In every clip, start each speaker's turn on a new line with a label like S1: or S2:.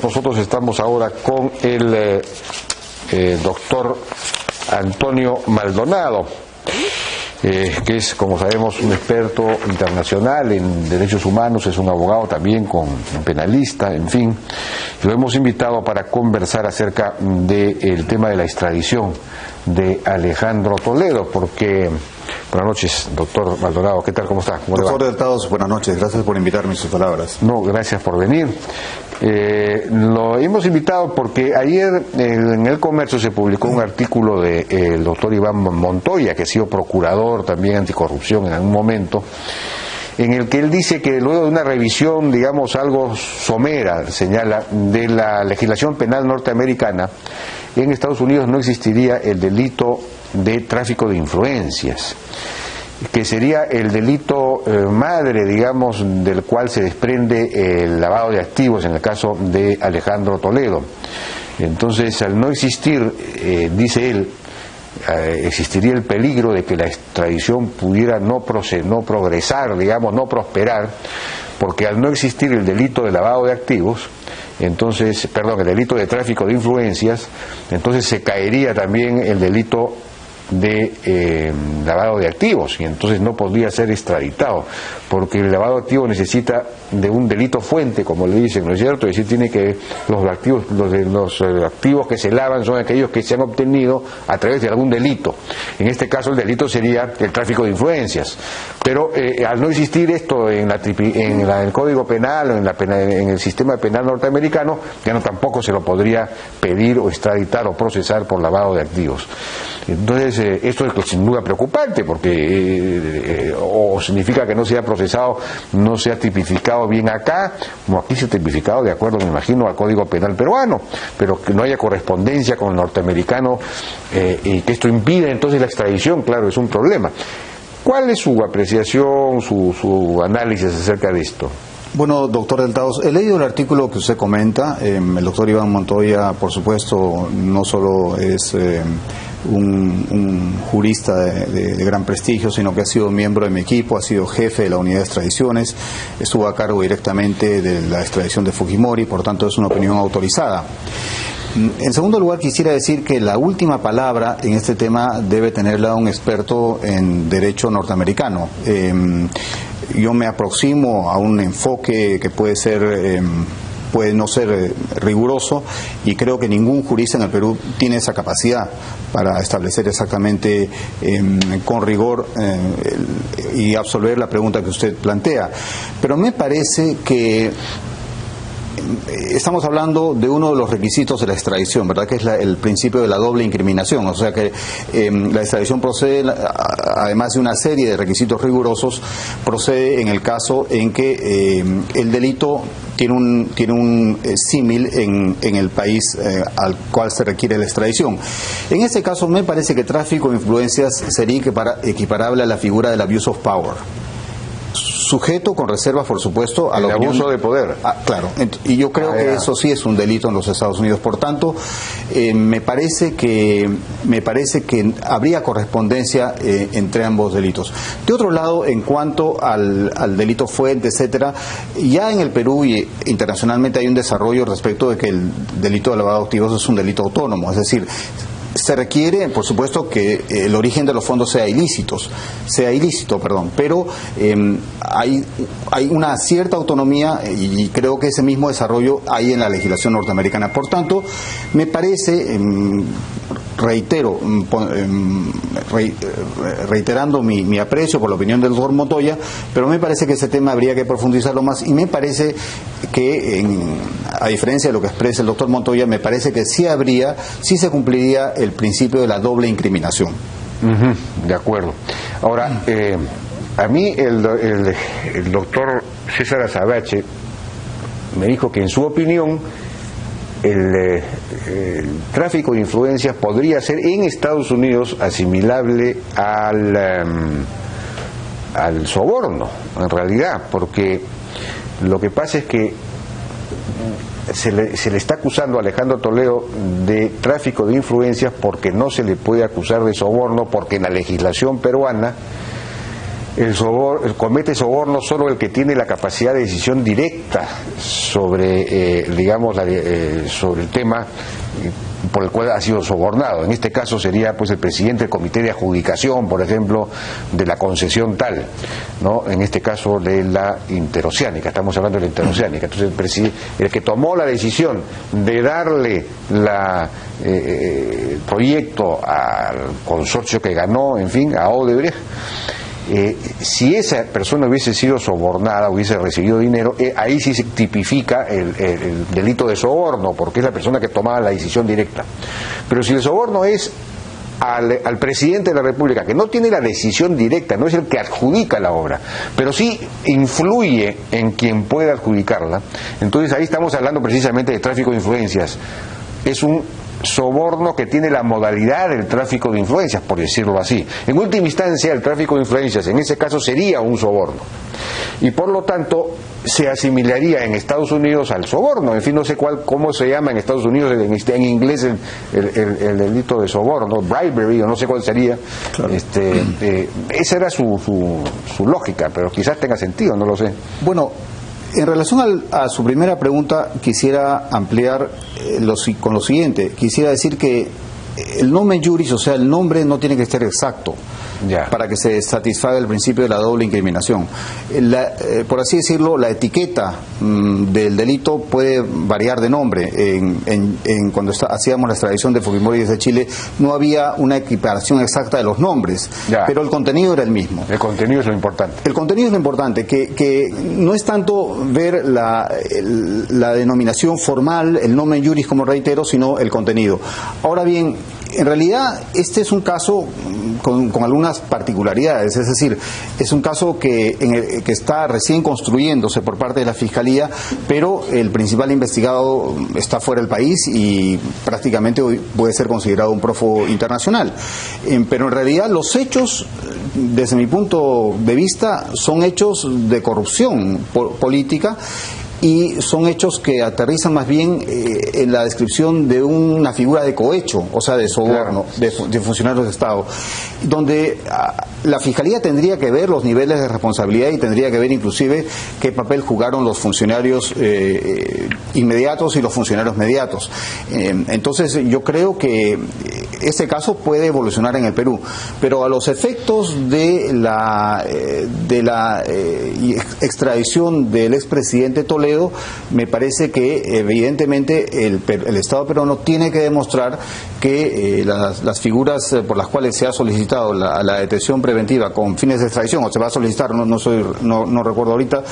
S1: Nosotros estamos ahora con el doctor Antonio Maldonado, que es, como sabemos, un experto internacional en derechos humanos, es un abogado también un penalista, en fin. Lo hemos invitado para conversar acerca del tema de la extradición de Alejandro Toledo, porque... Buenas noches, doctor Maldonado, ¿qué tal? ¿Cómo está? ¿Cómo
S2: doctor Deltados, buenas noches, gracias por invitarme, sus palabras.
S1: No, gracias por venir. Lo hemos invitado porque ayer en El Comercio se publicó un artículo del doctor Iván Montoya, que ha sido procurador también anticorrupción en algún momento, en el que él dice que luego de una revisión, digamos, algo somera, señala, de la legislación penal norteamericana, en Estados Unidos no existiría el delito de tráfico de influencias, que sería el delito madre, digamos, del cual se desprende el lavado de activos en el caso de Alejandro Toledo. Entonces, al no existir, dice él, existiría el peligro de que la extradición pudiera no progresar, digamos, no prosperar, porque al no existir el delito de lavado de activos, entonces, perdón, el delito de tráfico de influencias, entonces se caería también el delito de lavado de activos, y entonces no podría ser extraditado, porque el lavado de activos necesita de un delito fuente, como le dicen, ¿no es cierto? Es decir, tiene que los activos que se lavan son aquellos que se han obtenido a través de algún delito. En este caso el delito sería el tráfico de influencias, pero al no existir esto en el Código Penal o en el sistema penal norteamericano, ya no tampoco se lo podría pedir o extraditar o procesar por lavado de activos. Entonces esto es sin duda preocupante, porque o significa que no se ha procesado, no se ha tipificado bien acá, como aquí se ha tipificado de acuerdo, me imagino, al Código Penal peruano, pero que no haya correspondencia con el norteamericano, y que esto impide entonces la extradición, claro, es un problema. ¿Cuál es su apreciación, su análisis acerca de esto?
S2: Bueno, doctor Deltados, he leído el artículo que usted comenta. El doctor Iván Montoya, por supuesto, no solo es un jurista de gran prestigio, sino que ha sido miembro de mi equipo, ha sido jefe de la unidad de extradiciones, estuvo a cargo directamente de la extradición de Fujimori, por tanto es una opinión autorizada. En segundo lugar, quisiera decir que la última palabra en este tema debe tenerla un experto en derecho norteamericano. Yo me aproximo a un enfoque que puede no ser riguroso, y creo que ningún jurista en el Perú tiene esa capacidad para establecer exactamente con rigor y absolver la pregunta que usted plantea. Pero me parece que estamos hablando de uno de los requisitos de la extradición, ¿verdad? Que es el principio de la doble incriminación. O sea que la extradición procede, además de una serie de requisitos rigurosos, procede en el caso en que el delito tiene un símil en el país al cual se requiere la extradición. En este caso me parece que tráfico de influencias sería equiparable a la figura del abuse of power, sujeto con reservas, por supuesto, al
S1: abuso de poder.
S2: Claro, y yo creo que eso sí es un delito en los Estados Unidos. Por tanto, me parece que habría correspondencia entre ambos delitos. De otro lado, en cuanto al delito fuente, etcétera, ya en el Perú y internacionalmente hay un desarrollo respecto de que el delito de lavado de activos es un delito autónomo, es decir, se requiere, por supuesto, que el origen de los fondos sea ilícito, pero hay una cierta autonomía, y creo que ese mismo desarrollo hay en la legislación norteamericana. Por tanto, me parece, reiterando mi aprecio por la opinión del doctor Montoya, pero me parece que ese tema habría que profundizarlo más, y me parece que, a diferencia de lo que expresa el doctor Montoya, me parece que sí se cumpliría el principio de la doble incriminación.
S1: De acuerdo. Ahora, a mí el doctor César Azabache me dijo que, en su opinión, el tráfico de influencias podría ser en Estados Unidos asimilable al soborno, en realidad, porque lo que pasa es que se le está acusando a Alejandro Toledo de tráfico de influencias, porque no se le puede acusar de soborno, porque en la legislación peruana comete soborno solo el que tiene la capacidad de decisión directa sobre, sobre el tema por el cual ha sido sobornado. En este caso sería pues el presidente del comité de adjudicación, por ejemplo, de la concesión tal, ¿no? En este caso de la interoceánica, estamos hablando de la interoceánica. Entonces el que tomó la decisión de darle el proyecto al consorcio que ganó, en fin, a Odebrecht, si esa persona hubiese sido sobornada, hubiese recibido dinero, ahí sí se tipifica el delito de soborno, porque es la persona que tomaba la decisión directa. Pero si el soborno es al presidente de la República, que no tiene la decisión directa, no es el que adjudica la obra, pero sí influye en quien pueda adjudicarla, entonces ahí estamos hablando precisamente de tráfico de influencias. Es un soborno que tiene la modalidad del tráfico de influencias, por decirlo así. En última instancia, el tráfico de influencias en ese caso sería un soborno, y por lo tanto se asimilaría en Estados Unidos al soborno. En fin, no sé cómo se llama en Estados Unidos en inglés el delito de soborno, bribery, o no sé cuál sería. Claro. Esa era su lógica, pero quizás tenga sentido, no lo sé.
S2: Bueno, en relación a su primera pregunta, quisiera ampliar con lo siguiente. Quisiera decir que el nomen juris, o sea, el nombre no tiene que ser exacto para que se satisfaga el principio de la doble incriminación. Por así decirlo, la etiqueta del delito puede variar de nombre. Cuando hacíamos la extradición de Fujimori desde Chile, no había una equiparación exacta de los nombres, pero el contenido era el mismo.
S1: El contenido es lo importante.
S2: El contenido es lo importante, que no es tanto ver la denominación formal, el nomen juris, como reitero, sino el contenido. Ahora bien, en realidad este es un caso con algunas particularidades, es decir, es un caso que está recién construyéndose por parte de la Fiscalía, pero el principal investigado está fuera del país y prácticamente hoy puede ser considerado un prófugo internacional. Pero en realidad los hechos, desde mi punto de vista, son hechos de corrupción política, y son hechos que aterrizan más bien en la descripción de una figura de cohecho, o sea, de soborno, de funcionarios de Estado, donde la Fiscalía tendría que ver los niveles de responsabilidad y tendría que ver inclusive qué papel jugaron los funcionarios inmediatos y los funcionarios mediatos. Entonces yo creo que ese caso puede evolucionar en el Perú, pero a los efectos de la extradición del expresidente Toledo, me parece que evidentemente el Estado peruano tiene que demostrar que las figuras por las cuales se ha solicitado la detención preventiva con fines de extradición, o se va a solicitar, no recuerdo ahorita,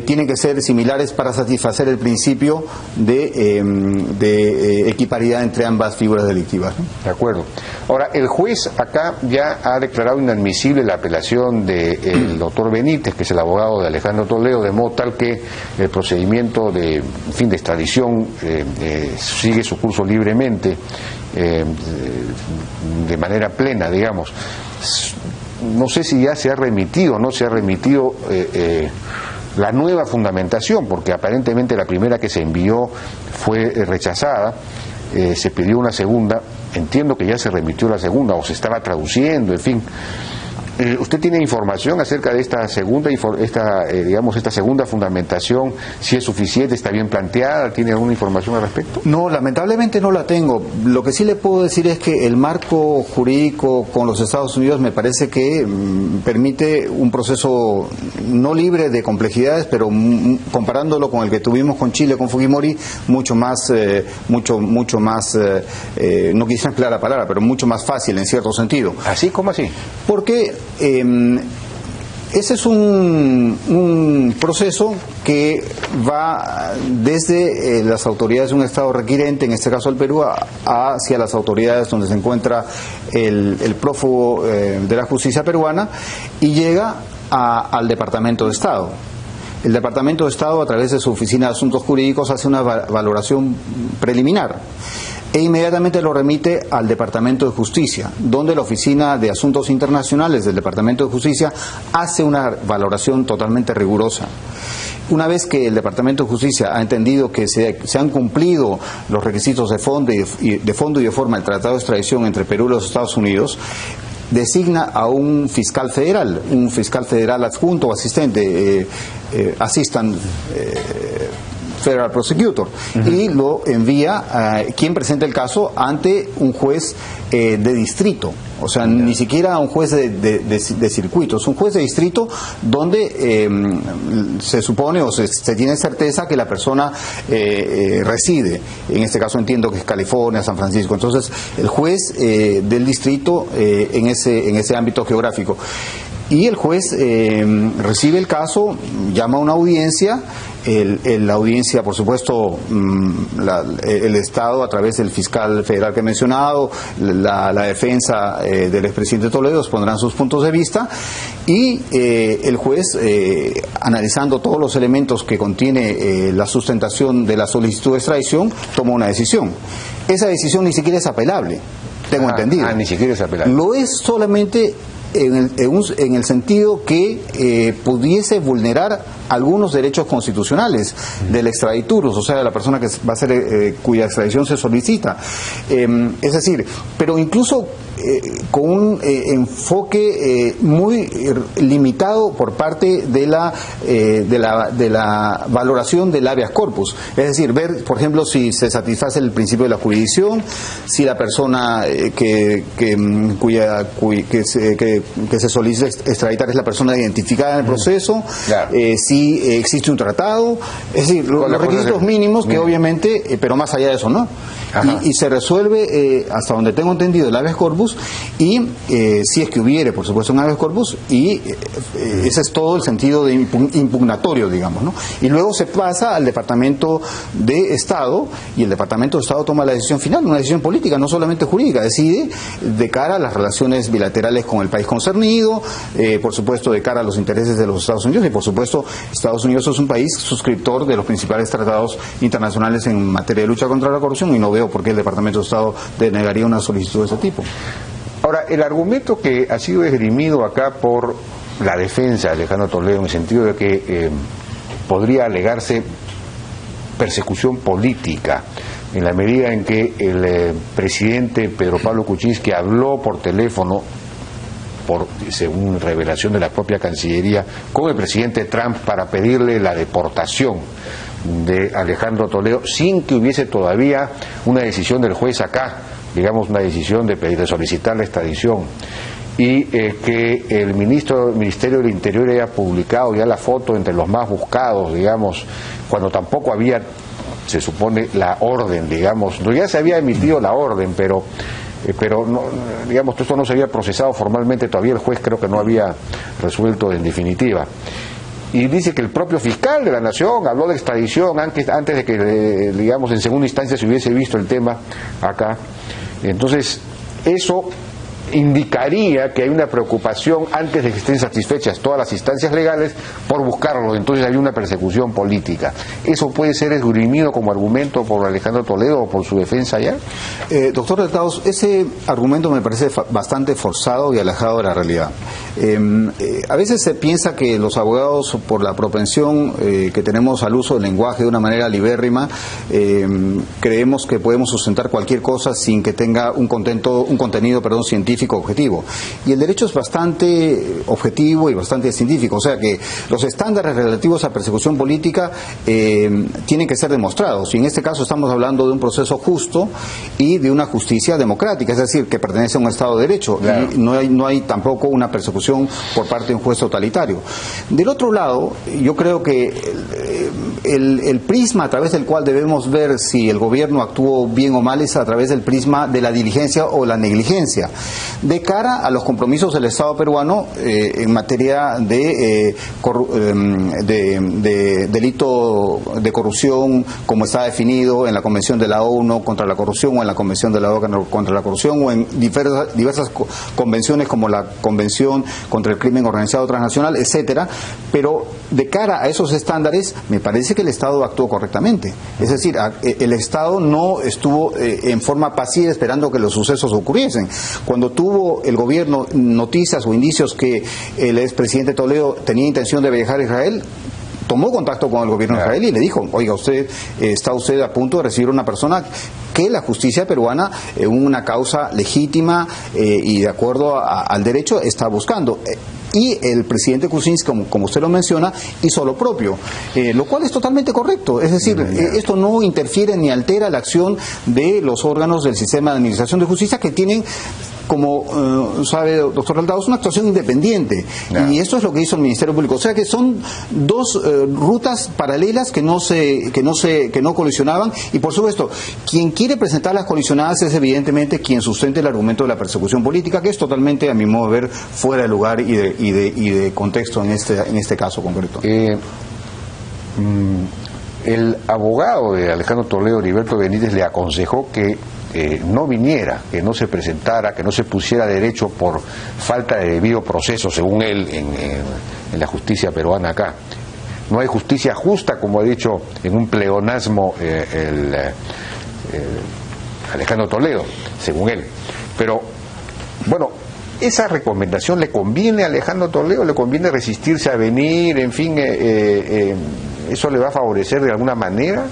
S2: tienen que ser similares para satisfacer el principio de equiparidad entre ambas figuras delictivas, ¿no?
S1: De acuerdo. Ahora, el juez acá ya ha declarado inadmisible la apelación del doctor Benítez, que es el abogado de Alejandro Toledo, de modo tal que el procedimiento de extradición sigue su curso libremente, de manera plena, digamos. No sé si ya se ha remitido, no se ha remitido la nueva fundamentación, porque aparentemente la primera que se envió fue rechazada. Se pidió una segunda, entiendo que ya se remitió la segunda o se estaba traduciendo, en fin. ¿Usted tiene información acerca de esta segunda, esta segunda fundamentación? Si es suficiente, está bien planteada, ¿tiene alguna información al respecto?
S2: No, lamentablemente no la tengo. Lo que sí le puedo decir es que el marco jurídico con los Estados Unidos me parece que permite un proceso no libre de complejidades, pero comparándolo con el que tuvimos con Chile, con Fujimori, mucho más, no quisiera emplear la palabra, pero mucho más fácil en cierto sentido.
S1: ¿Así? ¿Cómo así?
S2: Porque ese es un proceso que va desde las autoridades de un Estado requirente, en este caso el Perú, hacia las autoridades donde se encuentra el prófugo de la justicia peruana, y llega al Departamento de Estado. El Departamento de Estado, a través de su Oficina de Asuntos Jurídicos, hace una valoración preliminar e inmediatamente lo remite al Departamento de Justicia, donde la Oficina de Asuntos Internacionales del Departamento de Justicia hace una valoración totalmente rigurosa. Una vez que el Departamento de Justicia ha entendido que se han cumplido los requisitos de fondo y de forma del Tratado de Extradición entre Perú y los Estados Unidos, designa a un fiscal federal adjunto o asistente, assistant federal prosecutor, y lo envía a quien presenta el caso ante un juez de distrito, o sea, ni siquiera un juez de circuito, es un juez de distrito donde se supone o se tiene certeza que la persona reside. En este caso entiendo que es California, San Francisco. Entonces el juez del distrito en ese ámbito geográfico. Y el juez recibe el caso, llama a una audiencia, la audiencia, por supuesto, el Estado, a través del fiscal federal que he mencionado, la defensa del expresidente Toledo, pondrán sus puntos de vista, y el juez, analizando todos los elementos que contiene la sustentación de la solicitud de extradición, toma una decisión. Esa decisión ni siquiera es apelable, tengo entendido.
S1: Ni siquiera es apelable.
S2: Lo es solamente en el sentido que pudiese vulnerar algunos derechos constitucionales del extraditurus, o sea, de la persona que va a ser cuya extradición se solicita. Es decir, pero incluso con un enfoque muy limitado por parte de la valoración del habeas corpus, es decir, ver, por ejemplo, si se satisface el principio de la jurisdicción, si la persona que se solicita extraditar es la persona identificada en el proceso, claro. Si existe un tratado, es decir, los requisitos mínimos que obviamente, pero más allá de eso no. Y se resuelve, hasta donde tengo entendido, el habeas corpus, y si es que hubiere, por supuesto, un habeas corpus, y ese es todo el sentido de impugnatorio, digamos, ¿no? Y luego se pasa al Departamento de Estado, y el Departamento de Estado toma la decisión final, una decisión política, no solamente jurídica, decide de cara a las relaciones bilaterales con el país concernido, por supuesto de cara a los intereses de los Estados Unidos, y por supuesto Estados Unidos es un país suscriptor de los principales tratados internacionales en materia de lucha contra la corrupción, y no veo por qué el Departamento de Estado denegaría una solicitud de ese tipo.
S1: Ahora, el argumento que ha sido esgrimido acá por la defensa de Alejandro Toledo, en el sentido de que podría alegarse persecución política, en la medida en que el presidente Pedro Pablo Kuczynski habló por teléfono, según revelación de la propia Cancillería, con el presidente Trump para pedirle la deportación de Alejandro Toledo, sin que hubiese todavía una decisión del juez acá, digamos una decisión de solicitar la extradición, y que el Ministerio del Interior haya publicado ya la foto entre los más buscados, digamos, cuando tampoco había, se supone, la orden, digamos, no, ya se había emitido la orden, pero no, digamos, esto no se había procesado formalmente todavía, el juez creo que no había resuelto en definitiva. Y dice que el propio fiscal de la Nación habló de extradición antes de que, digamos, en segunda instancia se hubiese visto el tema acá. Entonces, eso indicaría que hay una preocupación antes de que estén satisfechas todas las instancias legales por buscarlo, entonces hay una persecución política. ¿Eso puede ser esgrimido como argumento por Alejandro Toledo o por su defensa ya?
S2: Doctor Deltados, ese argumento me parece bastante forzado y alejado de la realidad. A veces se piensa que los abogados, por la propensión que tenemos al uso del lenguaje de una manera libérrima, creemos que podemos sustentar cualquier cosa sin que tenga un contenido científico objetivo. Y el derecho es bastante objetivo y bastante científico, o sea que los estándares relativos a persecución política tienen que ser demostrados, y en este caso estamos hablando de un proceso justo y de una justicia democrática, es decir, que pertenece a un Estado de Derecho, claro. Y no hay tampoco una persecución por parte de un juez totalitario. Del otro lado, yo creo que el prisma a través del cual debemos ver si el gobierno actuó bien o mal es a través del prisma de la diligencia o la negligencia de cara a los compromisos del Estado peruano en materia de delito de corrupción, como está definido en la Convención de la ONU contra la corrupción, o en la Convención de la ONU contra la corrupción, o en diversas convenciones como la Convención contra el Crimen Organizado Transnacional, etcétera. Pero de cara a esos estándares, me parece que el Estado actuó correctamente. Es decir, el Estado no estuvo en forma pasiva esperando que los sucesos ocurriesen. Cuando tuvo el gobierno noticias o indicios que el expresidente Toledo tenía intención de viajar a Israel, tomó contacto con el gobierno israelí y le dijo, oiga, está usted a punto de recibir una persona que la justicia peruana, una causa legítima y de acuerdo al derecho, está buscando. Y el presidente Kuczynski, como usted lo menciona, hizo lo propio, lo cual es totalmente correcto. Es decir, esto no interfiere ni altera la acción de los órganos del sistema de administración de justicia que tienen, como sabe doctor Aldaos, una actuación independiente. Y esto es lo que hizo el Ministerio Público. O sea que son dos rutas paralelas que no colisionaban. Y por supuesto, quien quiere presentar las colisionadas es evidentemente quien sustente el argumento de la persecución política, que es totalmente, a mi modo de ver, fuera de lugar y de contexto en este caso concreto.
S1: El abogado de Alejandro Toledo, Heriberto Benítez, le aconsejó que no viniera, que no se presentara, que no se pusiera derecho por falta de debido proceso, según él, en la justicia peruana acá. No hay justicia justa, como ha dicho en un pleonasmo Alejandro Toledo, según él. Pero, bueno, ¿esa recomendación le conviene a Alejandro Toledo? ¿Le conviene resistirse a venir? En fin, ¿eso le va a favorecer de alguna manera?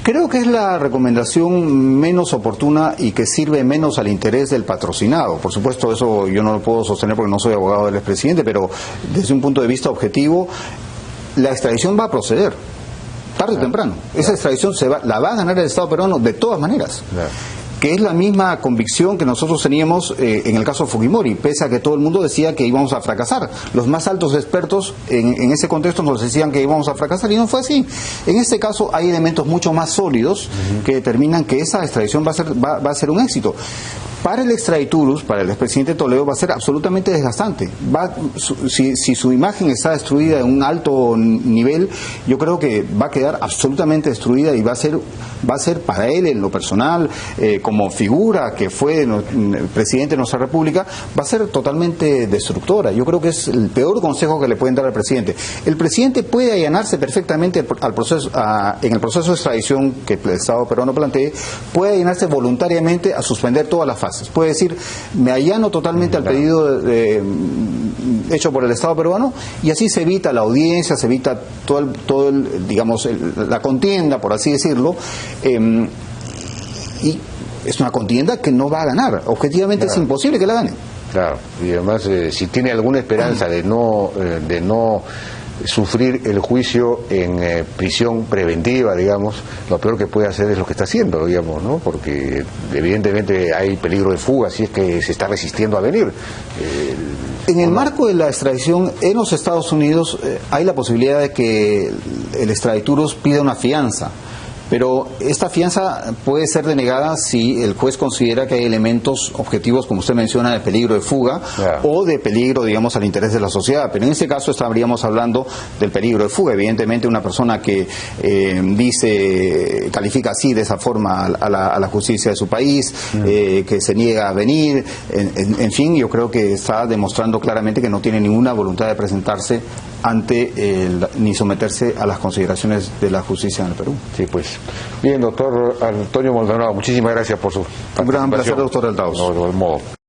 S2: Creo que es la recomendación menos oportuna y que sirve menos al interés del patrocinado. Por supuesto, eso yo no lo puedo sostener porque no soy abogado del expresidente, pero desde un punto de vista objetivo, la extradición va a proceder, tarde o temprano. Esa extradición la va a ganar el Estado peruano de todas maneras. Que es la misma convicción que nosotros teníamos en el caso Fujimori, pese a que todo el mundo decía que íbamos a fracasar. Los más altos expertos en ese contexto nos decían que íbamos a fracasar y no fue así. En este caso hay elementos mucho más sólidos que determinan que esa extradición va a ser un éxito. Para el extraditurus, para el expresidente Toledo, va a ser absolutamente desgastante. Si su imagen está destruida en un alto nivel, yo creo que va a quedar absolutamente destruida y va a ser para él, en lo personal, como figura que fue el presidente de nuestra República, va a ser totalmente destructora. Yo creo que es el peor consejo que le pueden dar al presidente. El presidente puede allanarse perfectamente al proceso, en el proceso de extradición que el Estado peruano plantee, puede allanarse voluntariamente a suspender todas las fases. Puede decir, me allano totalmente al pedido hecho por el Estado peruano, y así se evita la audiencia, se evita la contienda, por así decirlo, y es una contienda que no va a ganar. Objetivamente es imposible que la gane.
S1: Claro, y además si tiene alguna esperanza de no sufrir el juicio en prisión preventiva, digamos, lo peor que puede hacer es lo que está haciendo, digamos, ¿no? Porque evidentemente hay peligro de fuga si es que se está resistiendo a venir.
S2: En el marco de la extradición en los Estados Unidos hay la posibilidad de que el extraditurus pida una fianza. Pero esta fianza puede ser denegada si el juez considera que hay elementos objetivos, como usted menciona, de peligro de fuga o de peligro, digamos, al interés de la sociedad. Pero en este caso estaríamos hablando del peligro de fuga. Evidentemente, una persona que califica así, de esa forma, a la justicia de su país, que se niega a venir, en fin, yo creo que está demostrando claramente que no tiene ninguna voluntad de presentarse ni someterse a las consideraciones de la justicia en el Perú.
S1: Sí, pues. Bien, doctor Antonio Maldonado, muchísimas gracias por su participación.
S2: Un gran placer, doctor Aldaos.
S1: No, de modo.